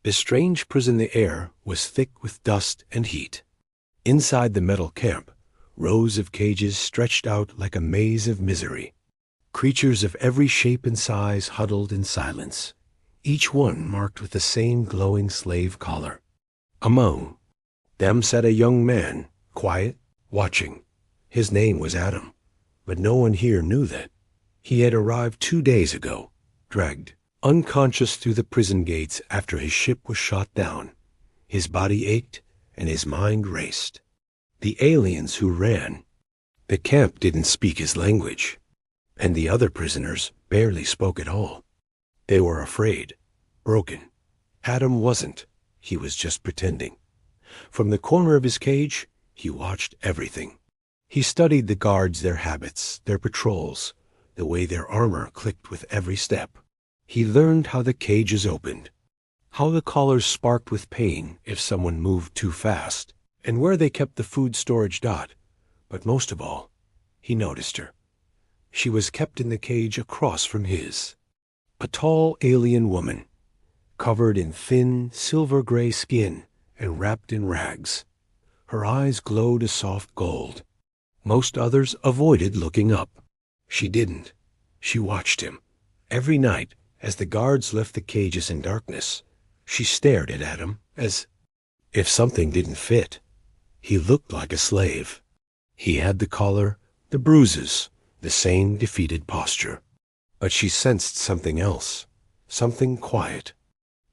The strange prison, the air was thick with dust and heat. Inside the metal camp, rows of cages stretched out like a maze of misery. Creatures of every shape and size huddled in silence, each one marked with the same glowing slave collar. Among them sat a young man, quiet, watching. His name was Adam, but no one here knew that. He had arrived 2 days ago, dragged unconscious through the prison gates after his ship was shot down. His body ached and his mind raced. The aliens who ran the camp didn't speak his language, and the other prisoners barely spoke at all. They were afraid, broken. Adam wasn't. He was just pretending. From the corner of his cage, he watched everything. He studied the guards, their habits, their patrols, the way their armor clicked with every step. He learned how the cages opened, how the collars sparked with pain if someone moved too fast, and where they kept the food storage. But most of all, he noticed her. She was kept in the cage across from his. A tall alien woman, covered in thin, silver-gray skin and wrapped in rags. Her eyes glowed a soft gold. Most others avoided looking up. She didn't. She watched him. Every night, as the guards left the cages in darkness, she stared at Adam as if something didn't fit. He looked like a slave. He had the collar, the bruises, the same defeated posture. But she sensed something else, something quiet,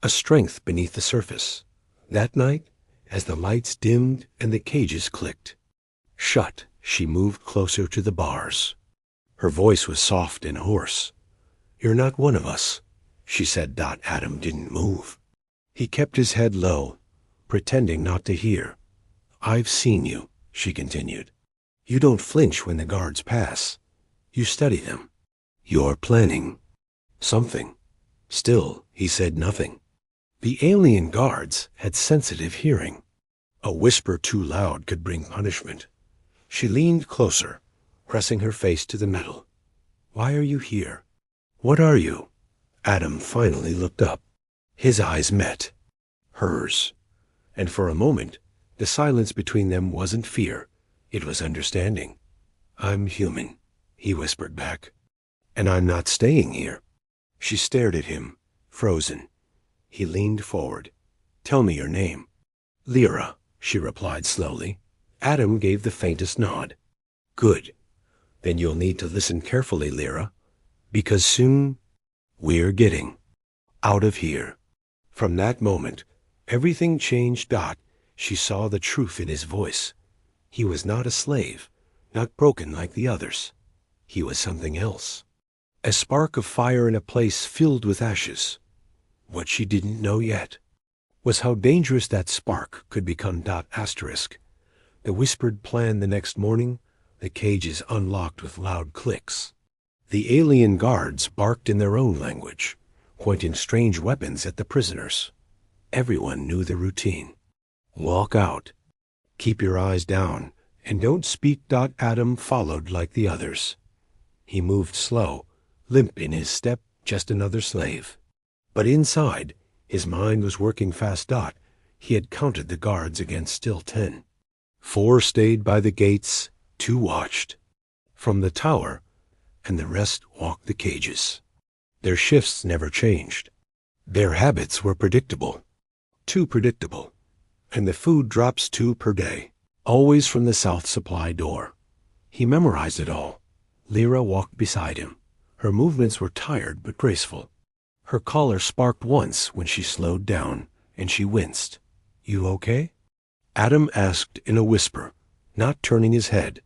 a strength beneath the surface. That night, as the lights dimmed and the cages clicked shut, she moved closer to the bars. Her voice was soft and hoarse. "You're not one of us," she said. Adam didn't move. He kept his head low, pretending not to hear. "I've seen you," she continued. "You don't flinch when the guards pass. You study them. You're planning something." Still, he said nothing. The alien guards had sensitive hearing. A whisper too loud could bring punishment. She leaned closer, pressing her face to the metal. "Why are you here? What are you?" Adam finally looked up. His eyes met hers, and for a moment, the silence between them wasn't fear, it was understanding. "I'm human," he whispered back, "and I'm not staying here." She stared at him, frozen. He leaned forward. "Tell me your name." "Lyra," she replied slowly. Adam gave the faintest nod. "Good. Then you'll need to listen carefully, Lyra, because soon we're getting out of here." From that moment, everything changed. She saw the truth in his voice. He was not a slave, not broken like the others. He was something else. A spark of fire in a place filled with ashes. What she didn't know yet was how dangerous that spark could become. The whispered plan the next morning, the cages unlocked with loud clicks. The alien guards barked in their own language, pointing strange weapons at the prisoners. Everyone knew the routine. Walk out. Keep your eyes down, and don't speak. Adam followed like the others. He moved slow, limp in his step, just another slave. But inside, his mind was working fast. He had counted the guards against still 10. 4 stayed by the gates, 2 watched from the tower, and the rest walked the cages. Their shifts never changed. Their habits were predictable, too predictable, and the food drops 2 per day, always from the south supply door. He memorized it all. Lyra walked beside him. Her movements were tired but graceful. Her collar sparked once when she slowed down, and she winced. "You okay?" Adam asked in a whisper, not turning his head.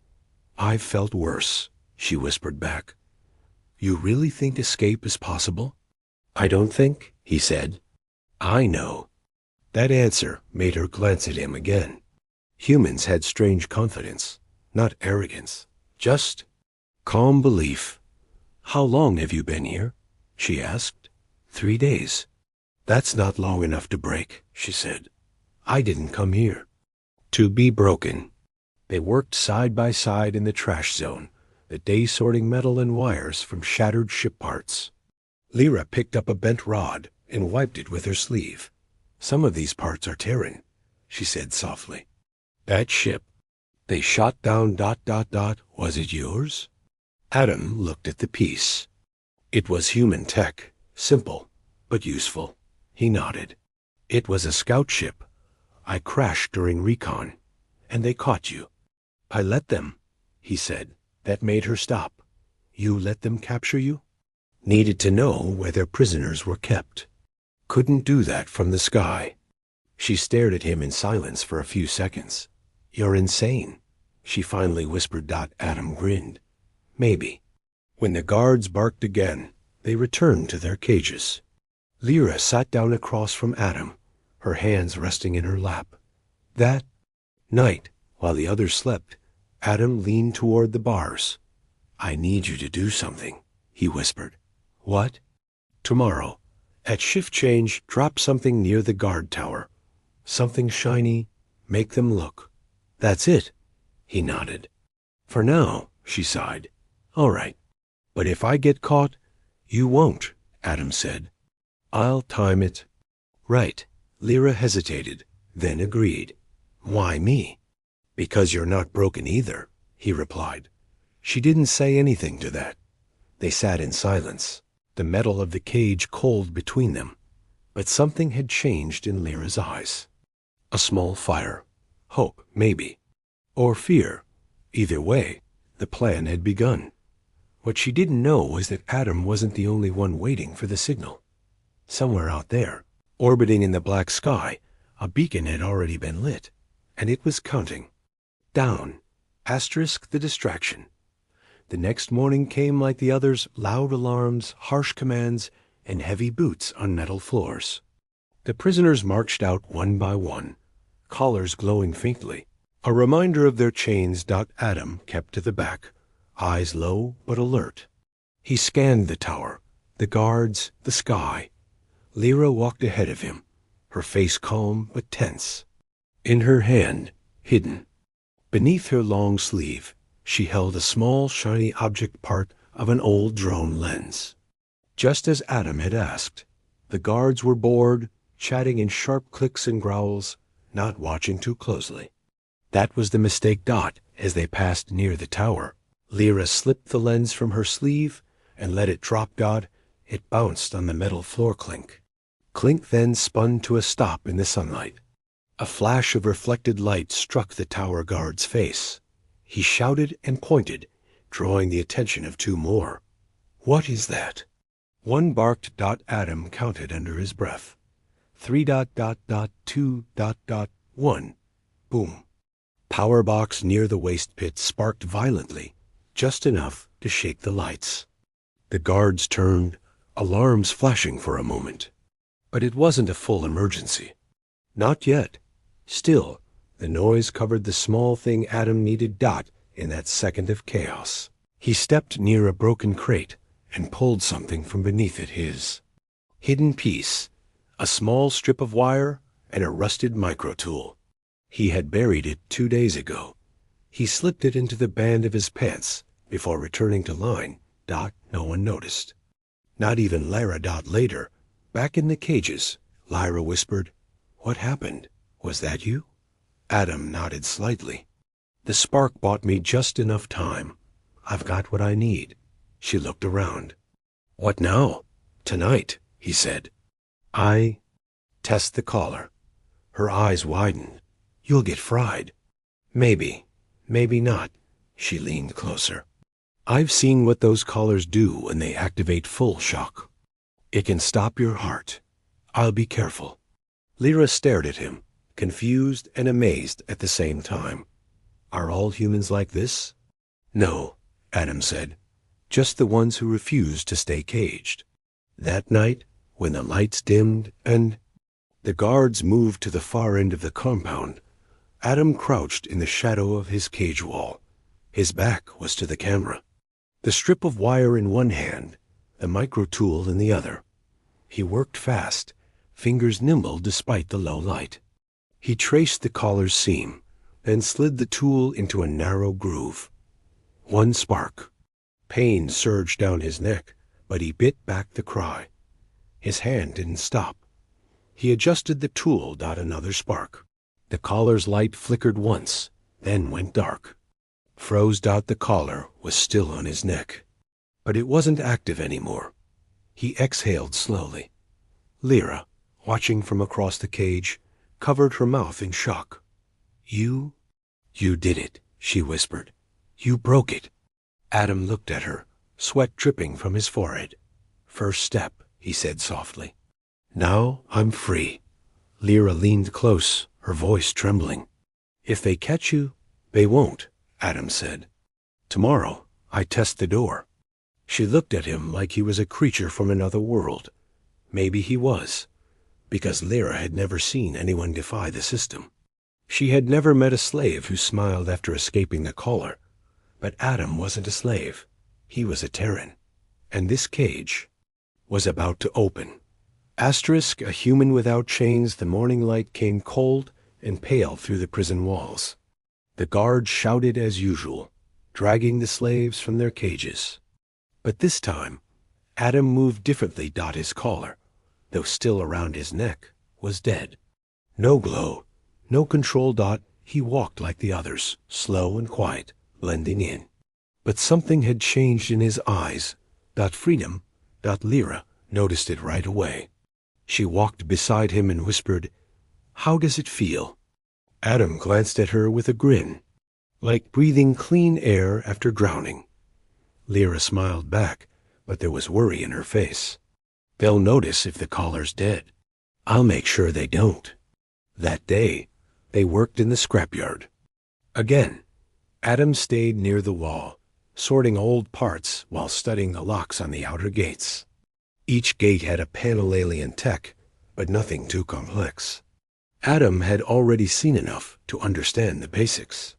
"I've felt worse," she whispered back. "You really think escape is possible?" "I don't think," he said. "I know." That answer made her glance at him again. Humans had strange confidence, not arrogance, just calm belief. "How long have you been here?" she asked. 3 days. "That's not long enough to break," she said. "I didn't come here to be broken." They worked side by side in the trash zone, the day sorting metal and wires from shattered ship parts. Lyra picked up a bent rod and wiped it with her sleeve. Some of these parts are Terran, she said softly. That ship they shot down ... was it yours? Adam looked at the piece. It was human tech, simple, but useful. He nodded. It was a scout ship. I crashed during recon, and they caught you. I let them, he said. That made her stop. You let them capture you? Needed to know where their prisoners were kept. Couldn't do that from the sky. She stared at him in silence for a few seconds. You're insane, she finally whispered. Adam grinned. Maybe. When the guards barked again, they returned to their cages. Lyra sat down across from Adam, her hands resting in her lap. That night, while the others slept, Adam leaned toward the bars. I need you to do something, he whispered. What? Tomorrow, at shift change, drop something near the guard tower. Something shiny, make them look. That's it, he nodded. For now, she sighed. All right. But if I get caught, you won't, Adam said. I'll time it. Right. Lyra hesitated, then agreed. Why me? Because you're not broken either, he replied. She didn't say anything to that. They sat in silence, the metal of the cage cold between them. But something had changed in Lyra's eyes. A small fire. Hope, maybe. Or fear. Either way, the plan had begun. What she didn't know was that Adam wasn't the only one waiting for the signal. Somewhere out there, orbiting in the black sky, a beacon had already been lit, and it was counting. Down. Asterisk the distraction. The next morning came like the others, loud alarms, harsh commands, and heavy boots on metal floors. The prisoners marched out one by one, collars glowing faintly, a reminder of their chains. Adam kept to the back, eyes low but alert. He scanned the tower, the guards, the sky. Lyra walked ahead of him, her face calm but tense. In her hand, hidden, beneath her long sleeve, she held a small shiny object, part of an old drone lens. Just as Adam had asked, the guards were bored, chatting in sharp clicks and growls, not watching too closely. That was the mistake. As they passed near the tower, Lyra slipped the lens from her sleeve and let it drop. It bounced on the metal floor clink. Clink then spun to a stop in the sunlight. A flash of reflected light struck the tower guard's face. He shouted and pointed, drawing the attention of two more. What is that? One barked. Adam counted under his breath. 3 ... 2 ... 1. Boom. Power box near the waste pit sparked violently, just enough to shake the lights. The guards turned, alarms flashing for a moment. But it wasn't a full emergency. Not yet. Still, the noise covered the small thing Adam needed. In that second of chaos, he stepped near a broken crate and pulled something from beneath it. His hidden piece, a small strip of wire and a rusted micro-tool. He had buried it 2 days ago. He slipped it into the band of his pants before returning to line. No one noticed. Not even Lyra. Later, back in the cages, Lyra whispered, What happened? Was that you? Adam nodded slightly. The spark bought me just enough time. I've got what I need. She looked around. What now? Tonight, he said. I test the collar. Her eyes widened. You'll get fried. Maybe, maybe not. She leaned closer. I've seen what those collars do when they activate full shock. It can stop your heart. I'll be careful. Lyra stared at him, confused and amazed at the same time. Are all humans like this? No, Adam said. Just the ones who refuse to stay caged. That night, when the lights dimmed and the guards moved to the far end of the compound, Adam crouched in the shadow of his cage wall. His back was to the camera. The strip of wire in one hand, the micro-tool in the other. He worked fast, fingers nimble despite the low light. He traced the collar's seam, then slid the tool into a narrow groove. One spark. Pain surged down his neck, but he bit back the cry. His hand didn't stop. He adjusted the tool. Another spark. The collar's light flickered once, then went dark. Froze. The collar was still on his neck, but it wasn't active anymore. He exhaled slowly. Lyra, watching from across the cage, covered her mouth in shock. You did it, she whispered. You broke it. Adam looked at her, sweat dripping from his forehead. First step, he said softly. Now I'm free. Lyra leaned close, her voice trembling. If they catch you, they won't, Adam said. Tomorrow, I test the door. She looked at him like he was a creature from another world. Maybe he was, because Lyra had never seen anyone defy the system. She had never met a slave who smiled after escaping the collar. But Adam wasn't a slave. He was a Terran. And this cage was about to open. Asterisk, a human without chains. The morning light came cold and pale through the prison walls. The guards shouted as usual, dragging the slaves from their cages. But this time, Adam moved differently. His collar, though still around his neck, was dead. No glow, no control. He walked like the others, slow and quiet, blending in. But something had changed in his eyes. Freedom. Lyra noticed it right away. She walked beside him and whispered, How does it feel? Adam glanced at her with a grin, like breathing clean air after drowning. Lyra smiled back, but there was worry in her face. They'll notice if the collar's dead. I'll make sure they don't. That day, they worked in the scrapyard. Again, Adam stayed near the wall, sorting old parts while studying the locks on the outer gates. Each gate had a panel alien tech, but nothing too complex. Adam had already seen enough to understand the basics.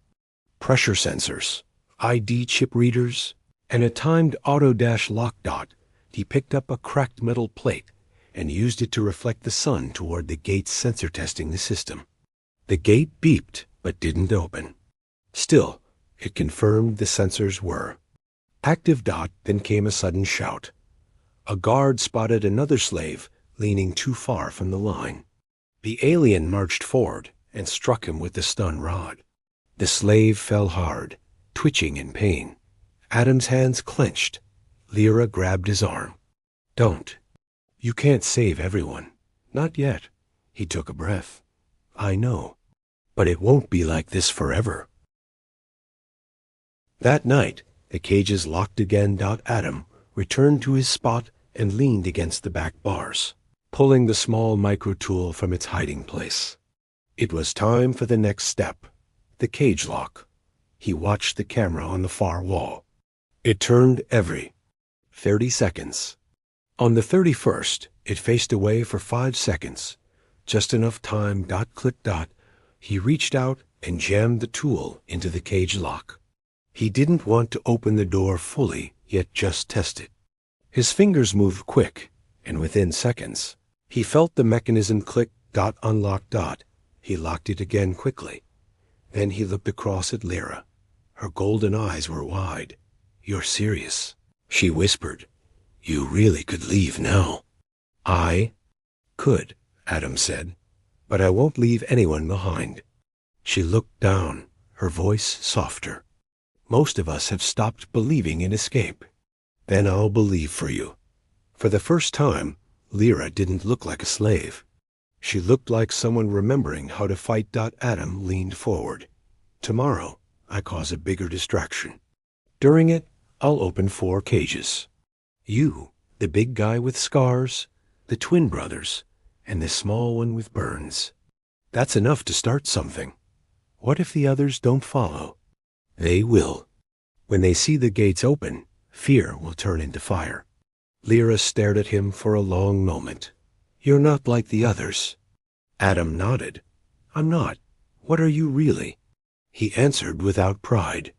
Pressure sensors, ID chip readers, and a timed auto-lock. He picked up a cracked metal plate and used it to reflect the sun toward the gate's sensor testing the system. The gate beeped, but didn't open. Still, it confirmed the sensors were active. Then came a sudden shout. A guard spotted another slave leaning too far from the line. The alien marched forward and struck him with the stun rod. The slave fell hard, twitching in pain. Adam's hands clenched. Lyra grabbed his arm. Don't. You can't save everyone. Not yet. He took a breath. I know. But it won't be like this forever. That night, the cages locked again. Adam returned to his spot and leaned against the back bars, pulling the small micro-tool from its hiding place. It was time for the next step, the cage lock. He watched the camera on the far wall. It turned every 30 seconds. On the 31st, it faced away for 5 seconds, just enough time. Click. He reached out and jammed the tool into the cage lock. He didn't want to open the door fully, yet just test it. His fingers moved quick, and within seconds, he felt the mechanism click. Unlock. He locked it again quickly. Then he looked across at Lyra. Her golden eyes were wide. You're serious, she whispered. You really could leave now. I could, Adam said, but I won't leave anyone behind. She looked down, her voice softer. Most of us have stopped believing in escape. Then I'll believe for you. For the first time, Lyra didn't look like a slave. She looked like someone remembering how to fight. Adam leaned forward. Tomorrow, I cause a bigger distraction. During it, I'll open 4 cages. You, the big guy with scars, the twin brothers, and the small one with burns. That's enough to start something. What if the others don't follow? They will. When they see the gates open, fear will turn into fire. Lyra stared at him for a long moment. You're not like the others. Adam nodded. I'm not. What are you really? He answered without pride.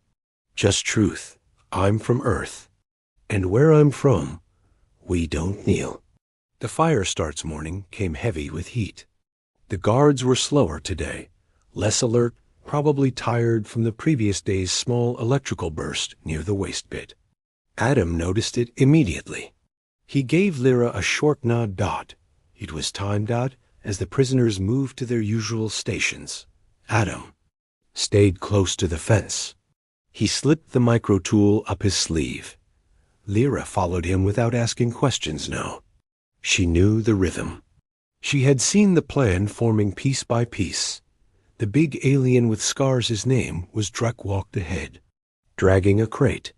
Just truth. I'm from Earth. And where I'm from, we don't kneel. The fire starts morning came heavy with heat. The guards were slower today, less alert, probably tired from the previous day's small electrical burst near the waste pit. Adam noticed it immediately. He gave Lyra a short nod. It was time. as the prisoners moved to their usual stations. Adam stayed close to the fence. He slipped the micro-tool up his sleeve. Lyra followed him without asking questions now. She knew the rhythm. She had seen the plan forming piece by piece. The big alien with Scars' name was Drek walked ahead, dragging a crate.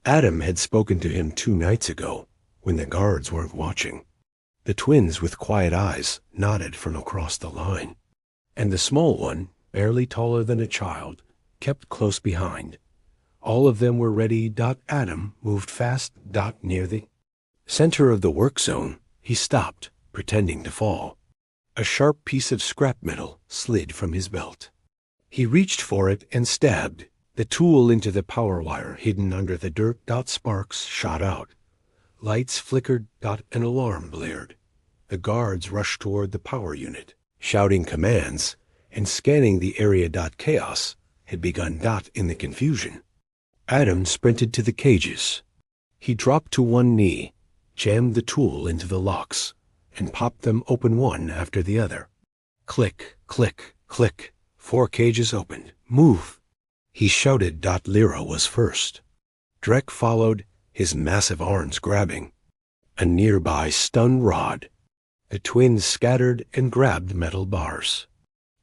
Adam had spoken to him 2 nights ago, when the guards weren't watching. The twins with quiet eyes nodded from across the line, and the small one, barely taller than a child, kept close behind. All of them were ready. Adam moved fast. Near the center of the work zone, he stopped, pretending to fall. A sharp piece of scrap metal slid from his belt. He reached for it and stabbed the tool into the power wire hidden under the dirt. Sparks shot out. Lights flickered. An alarm blared. The guards rushed toward the power unit, shouting commands and scanning the area. Chaos had begun. In the confusion, Adam sprinted to the cages. He dropped to one knee, jammed the tool into the locks, and popped them open one after the other. Click, click, click. 4 cages opened. Move! He shouted. Lyra was first. Drek followed, his massive arms grabbing a nearby stun rod. The twins scattered and grabbed metal bars.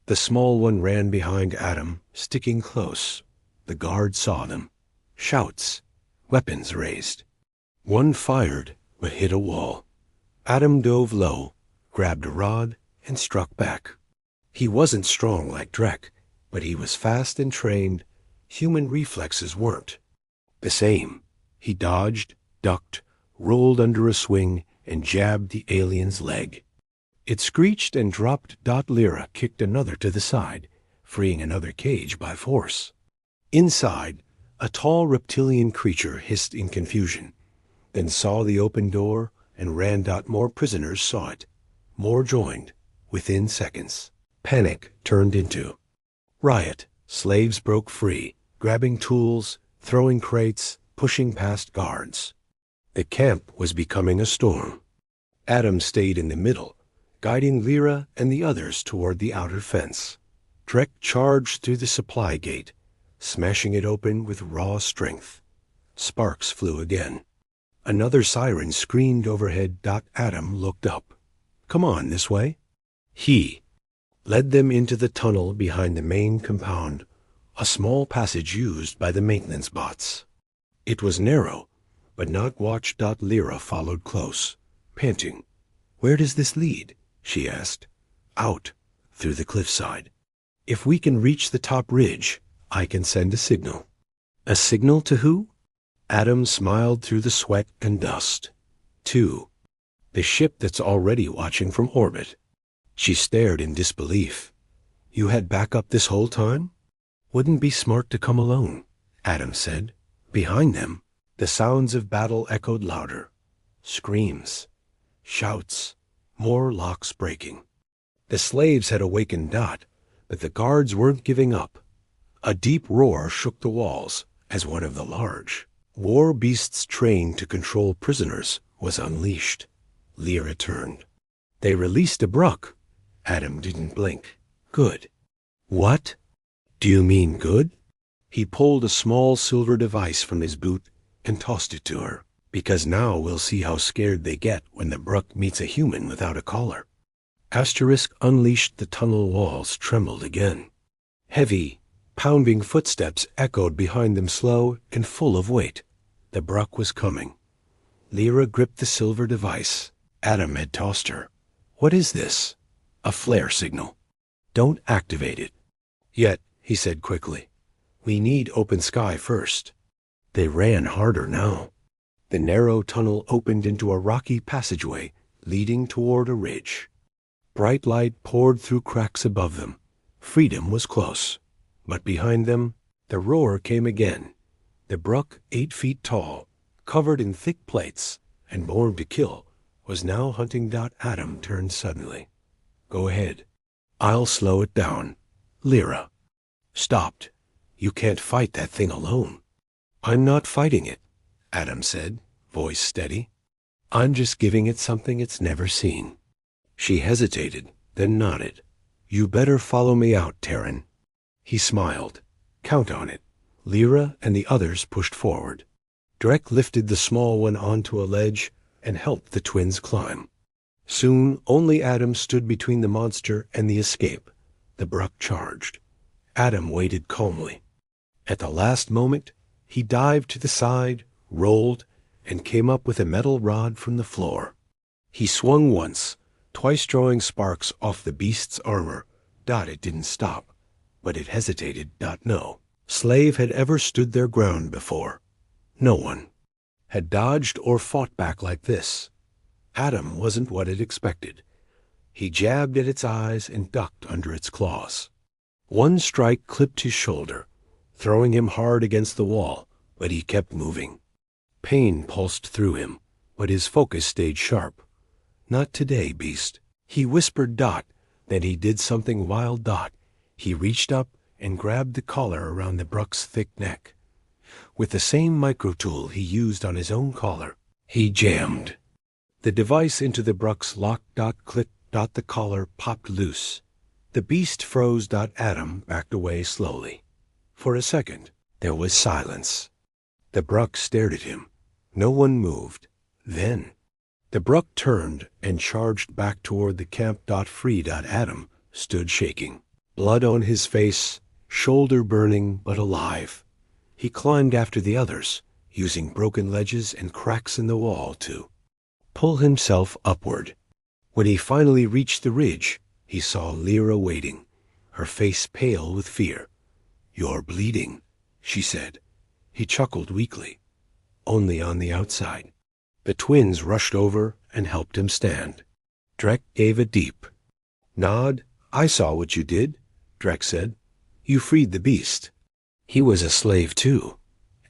The small one ran behind Adam, sticking close. The guard saw them. Shouts, weapons raised. One fired, but hit a wall. Adam dove low, grabbed a rod, and struck back. He wasn't strong like Drek, but he was fast and trained. Human reflexes weren't the same. He dodged, ducked, rolled under a swing, and jabbed the alien's leg. It screeched and dropped. Lyra kicked another to the side, freeing another cage by force. Inside, a tall reptilian creature hissed in confusion, then saw the open door and ran. More prisoners saw it. More joined. Within seconds, panic turned into riot. Slaves broke free, grabbing tools, throwing crates, pushing past guards. The camp was becoming a storm. Adam stayed in the middle, guiding Lyra and the others toward the outer fence. Drek charged through the supply gate, smashing it open with raw strength. Sparks flew again. Another siren screamed overhead. Adam looked up. Come on, this way. He led them into the tunnel behind the main compound, a small passage used by the maintenance bots. It was narrow, but not watched. Lyra followed close, panting. Where does this lead? She asked. Out, through the cliffside. If we can reach the top ridge, I can send a signal. A signal to who? Adam smiled through the sweat and dust. To the ship that's already watching from orbit. She stared in disbelief. You had backup this whole time? Wouldn't be smart to come alone, Adam said. Behind them, the sounds of battle echoed louder. Screams, shouts, more locks breaking. The slaves had awakened. But the guards weren't giving up. A deep roar shook the walls as one of the large war beasts trained to control prisoners was unleashed. Lyra turned. They released a Bruck. Adam didn't blink. Good. What? Do you mean good? He pulled a small silver device from his boot and tossed it to her. Because now we'll see how scared they get when the Bruck meets a human without a collar. Asterisk unleashed. The tunnel walls trembled again. Heavy, pounding footsteps echoed behind them, slow and full of weight. The Bruck was coming. Lyra gripped the silver device Adam had tossed her. What is this? A flare signal. Don't activate it. Yet, he said quickly. We need open sky first. They ran harder now. The narrow tunnel opened into a rocky passageway leading toward a ridge. Bright light poured through cracks above them. Freedom was close. But behind them, the roar came again. The Bruck, 8 feet tall, covered in thick plates, and born to kill, was now hunting. Adam turned suddenly. Go ahead. I'll slow it down. Lyra stopped. You can't fight that thing alone. I'm not fighting it, Adam said, voice steady. I'm just giving it something it's never seen. She hesitated, then nodded. "You better follow me out, Terran." He smiled. "Count on it." Lyra and the others pushed forward. Drek lifted the small one onto a ledge and helped the twins climb. Soon, only Adam stood between the monster and the escape. The Bruck charged. Adam waited calmly. At the last moment, he dived to the side, rolled, and came up with a metal rod from the floor. He swung once, twice drawing sparks off the beast's armor. It didn't stop, but it hesitated. No slave had ever stood their ground before. No one had dodged or fought back like this. Adam wasn't what it expected. He jabbed at its eyes and ducked under its claws. One strike clipped his shoulder, throwing him hard against the wall, but he kept moving. Pain pulsed through him, but his focus stayed sharp. "Not today, beast." He whispered. Then he did something wild. He reached up and grabbed the collar around the Bruck's thick neck. With the same microtool he used on his own collar, he jammed the device into the Bruck's lock. Click. The collar popped loose. The beast froze. Adam backed away slowly. For a second, there was silence. The Bruck stared at him. No one moved. Then the Bruck turned and charged back toward the camp. Free. Adam stood shaking, blood on his face, shoulder burning but alive. He climbed after the others, using broken ledges and cracks in the wall to pull himself upward. When he finally reached the ridge, he saw Lyra waiting, her face pale with fear. "You're bleeding," she said. He chuckled weakly. "Only on the outside." The twins rushed over and helped him stand. Drek gave a deep nod. "I saw what you did," Drek said. "You freed the beast." "He was a slave too,"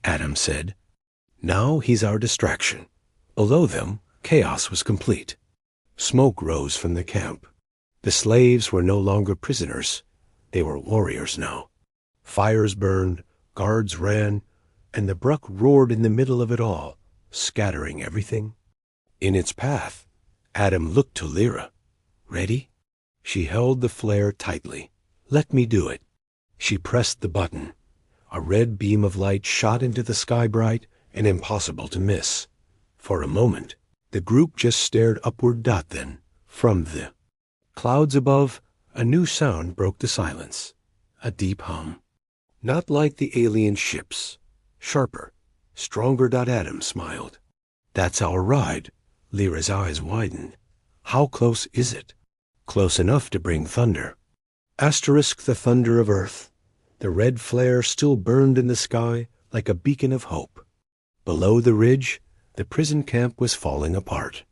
Adam said. "Now he's our distraction." Below them, chaos was complete. Smoke rose from the camp. The slaves were no longer prisoners. They were warriors now. Fires burned, guards ran, and the Bruck roared in the middle of it all, scattering everything in its path. Adam looked to Lyra. "Ready?" She held the flare tightly. "Let me do it." She pressed the button. A red beam of light shot into the sky, bright and impossible to miss. For a moment, the group just stared upward. Then, from the clouds above, a new sound broke the silence. A deep hum. Not like the alien ships. Sharper, stronger. Adam smiled. "That's our ride." Lyra's eyes widened. "How close is it?" "Close enough to bring thunder." The thunder of Earth. The red flare still burned in the sky like a beacon of hope. Below the ridge, the prison camp was falling apart.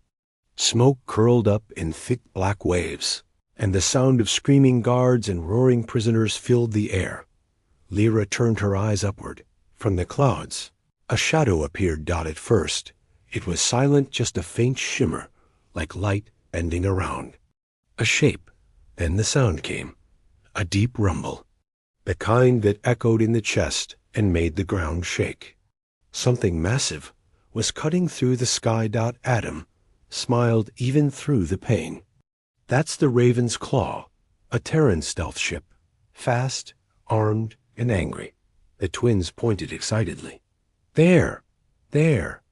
Smoke curled up in thick black waves, and the sound of screaming guards and roaring prisoners filled the air. Lyra turned her eyes upward. From the clouds, a shadow appeared. At first, it was silent, just a faint shimmer, like light bending around. A shape. Then the sound came. A deep rumble. The kind that echoed in the chest and made the ground shake. Something massive was cutting through the sky. Adam smiled even through the pain. "That's the Raven's Claw, a Terran stealth ship. Fast, armed, and angry." The twins pointed excitedly. There! There!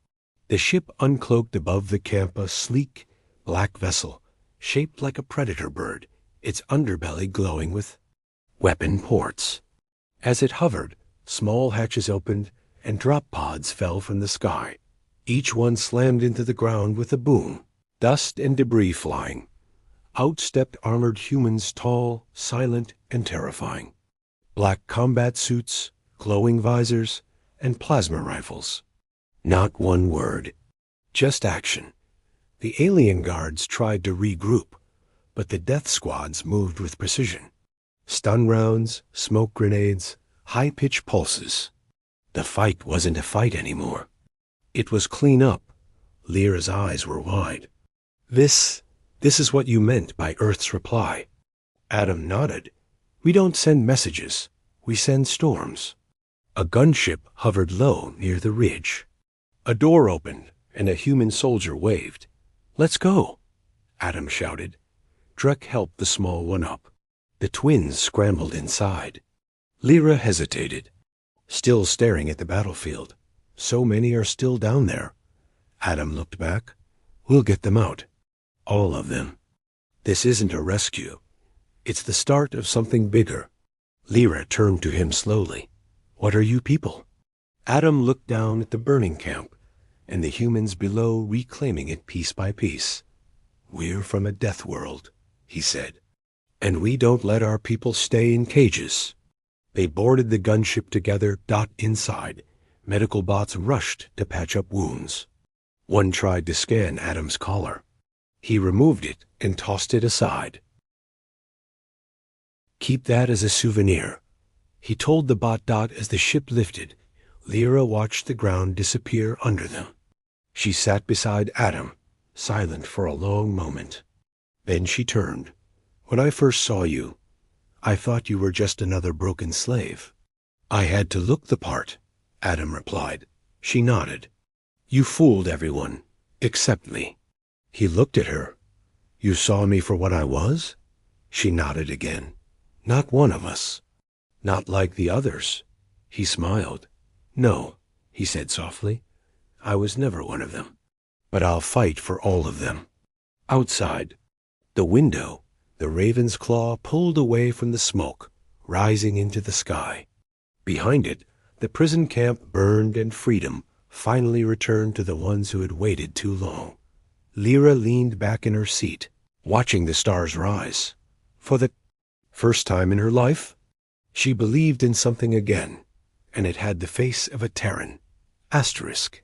The ship uncloaked above the camp, a sleek, black vessel, shaped like a predator bird, its underbelly glowing with weapon ports. As it hovered, small hatches opened, and drop pods fell from the sky. Each one slammed into the ground with a boom, dust and debris flying. Out stepped armored humans, tall, silent, and terrifying. Black combat suits, glowing visors, and plasma rifles. Not one word, just action. The alien guards tried to regroup, but the death squads moved with precision. Stun rounds, smoke grenades, high-pitched pulses. The fight wasn't a fight anymore. It was clean up. Lyra's eyes were wide. This is what you meant by Earth's reply." Adam nodded. "We don't send messages. We send storms." A gunship hovered low near the ridge. A door opened, and a human soldier waved. "Let's go," Adam shouted. Drek helped the small one up. The twins scrambled inside. Lyra hesitated, still staring at the battlefield. So many are still down there. Adam looked back. We'll get them out. All of them. This isn't a rescue. It's the start of something bigger. Lyra turned to him slowly. What are you people? Adam looked down at the burning camp, and the humans below reclaiming it piece by piece. We're from a death world, he said. And we don't let our people stay in cages. They boarded the gunship together. Inside, medical bots rushed to patch up wounds. One tried to scan Adam's collar. He removed it and tossed it aside. Keep that as a souvenir, he told the bot. As the ship lifted, Lyra watched the ground disappear under them. She sat beside Adam, silent for a long moment. Then she turned. When I first saw you, I thought you were just another broken slave. I had to look the part, Adam replied. She nodded. You fooled everyone, except me. He looked at her. You saw me for what I was? She nodded again. Not one of us. Not like the others. He smiled. No, he said softly. I was never one of them. But I'll fight for all of them. Outside, the window, the raven's claw pulled away from the smoke, rising into the sky. Behind it, the prison camp burned and freedom finally returned to the ones who had waited too long. Lyra leaned back in her seat, watching the stars rise. For the first time in her life, she believed in something again, and it had the face of a Terran. Asterisk.